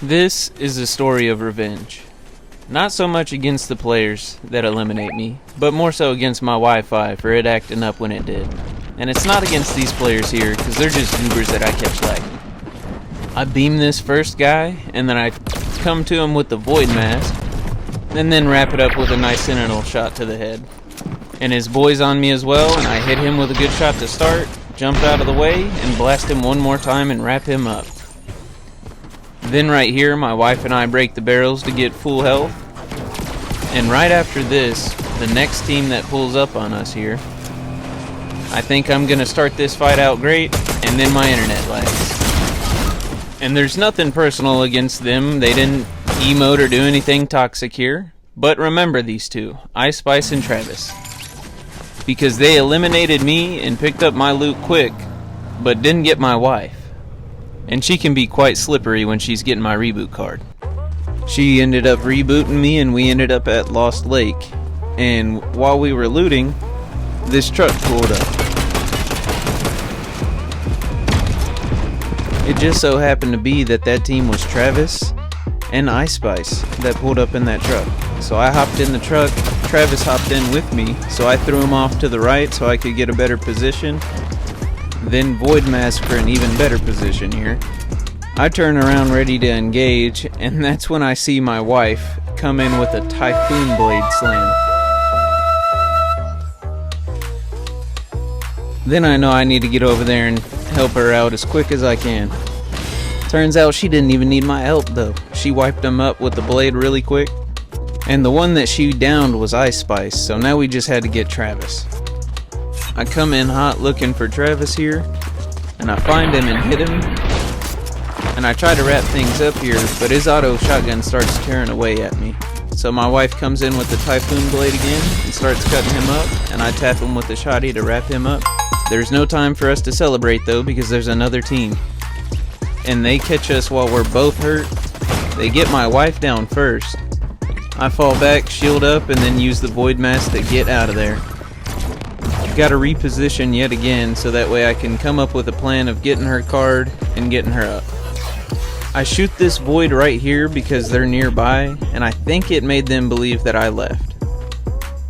This is a story of revenge. Not so much against the players that eliminate me, but more so against my Wi-Fi for it acting up when it did. And it's not against these players here, because they're just goobers that I catch lagging. I beam this first guy, and then I come to him with the Void Mask, and then wrap it up with a nice Sentinel shot to the head. And his boy's on me as well, and I hit him with a good shot to start, jump out of the way, and blast him one more time and wrap him up. Then right here, my wife and I break the barrels to get full health. And right after this, the next team that pulls up on us here, I think I'm gonna start this fight out great, and then my internet lags. And there's nothing personal against them, they didn't emote or do anything toxic here. But remember these two, Ice Spice and Travis. Because they eliminated me and picked up my loot quick, but didn't get my wife. And she can be quite slippery when she's getting my reboot card. She ended up rebooting me and we ended up at Lost Lake. And while we were looting, this truck pulled up. It just so happened to be that that team was Travis and Ice Spice that pulled up in that truck. So I hopped in the truck, Travis hopped in with me, so I threw him off to the right so I could get a better position. Then Void Mask for an even better position here. I turn around ready to engage, and that's when I see my wife come in with a Typhoon Blade slam. Then I know I need to get over there and help her out as quick as I can. Turns out she didn't even need my help though. She wiped him up with the blade really quick. And the one that she downed was Ice Spice, so now we just had to get Travis. I come in hot looking for Travis here, and I find him and hit him, and I try to wrap things up here, but his auto shotgun starts tearing away at me. So my wife comes in with the Typhoon Blade again, and starts cutting him up, and I tap him with the shotty to wrap him up. There's no time for us to celebrate though, because there's another team. And they catch us while we're both hurt. They get my wife down first. I fall back, shield up, and then use the Void Mask to get out of there. Gotta reposition yet again so that way I can come up with a plan of getting her card and getting her up. I shoot this Void right here because they're nearby, and I think it made them believe that I left.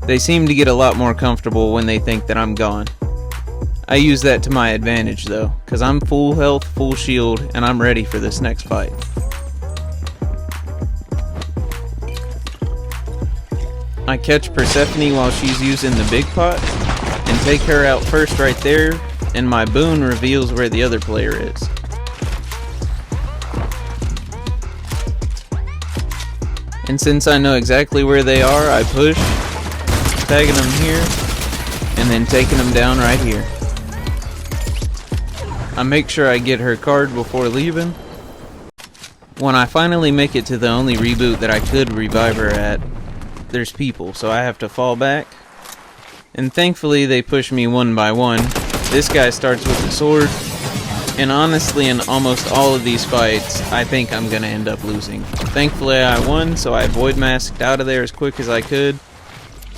They seem to get a lot more comfortable when they think that I'm gone. I use that to my advantage though, because I'm full health, full shield, and I'm ready for this next fight. I catch Persephone while she's using the big pot, and take her out first right there, and my boon reveals where the other player is. And since I know exactly where they are, I push, tagging them here, and then taking them down right here. I make sure I get her card before leaving. When I finally make it to the only reboot that I could revive her at, there's people, so I have to fall back. And thankfully they push me one by one. This guy starts with the sword, and honestly in almost all of these fights I think I'm gonna end up losing. Thankfully I won, so I Void Masked out of there as quick as I could.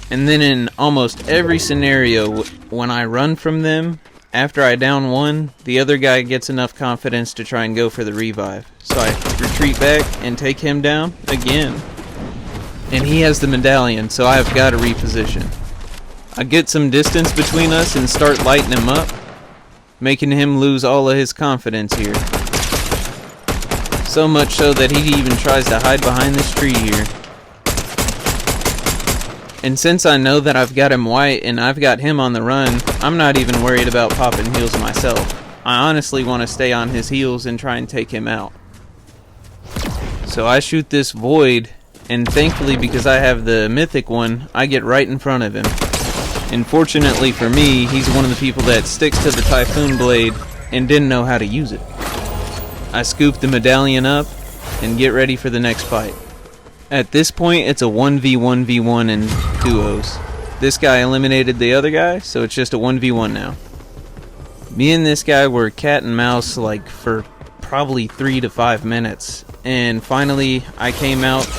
And then in almost every scenario when I run from them, after I down one, the other guy gets enough confidence to try and go for the revive. So I retreat back and take him down again. And he has the medallion, so I've got to reposition. I get some distance between us and start lighting him up, making him lose all of his confidence here. So much so that he even tries to hide behind this tree here. And since I know that I've got him white and I've got him on the run, I'm not even worried about popping heals myself. I honestly want to stay on his heels and try and take him out. So I shoot this Void, and thankfully because I have the mythic one, I get right in front of him. And fortunately for me, he's one of the people that sticks to the Typhoon Blade and didn't know how to use it. I scoop the medallion up and get ready for the next fight. At this point, it's a 1v1v1 in duos. This guy eliminated the other guy, so it's just a 1v1 now. Me and this guy were cat and mouse like for probably 3 to 5 minutes, and finally I came out,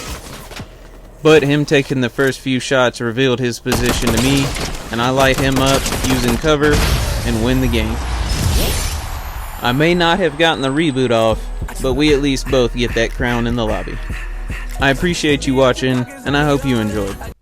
but him taking the first few shots revealed his position to me, and I light him up using cover and win the game. I may not have gotten the reboot off, but we at least both get that crown in the lobby. I appreciate you watching, and I hope you enjoyed.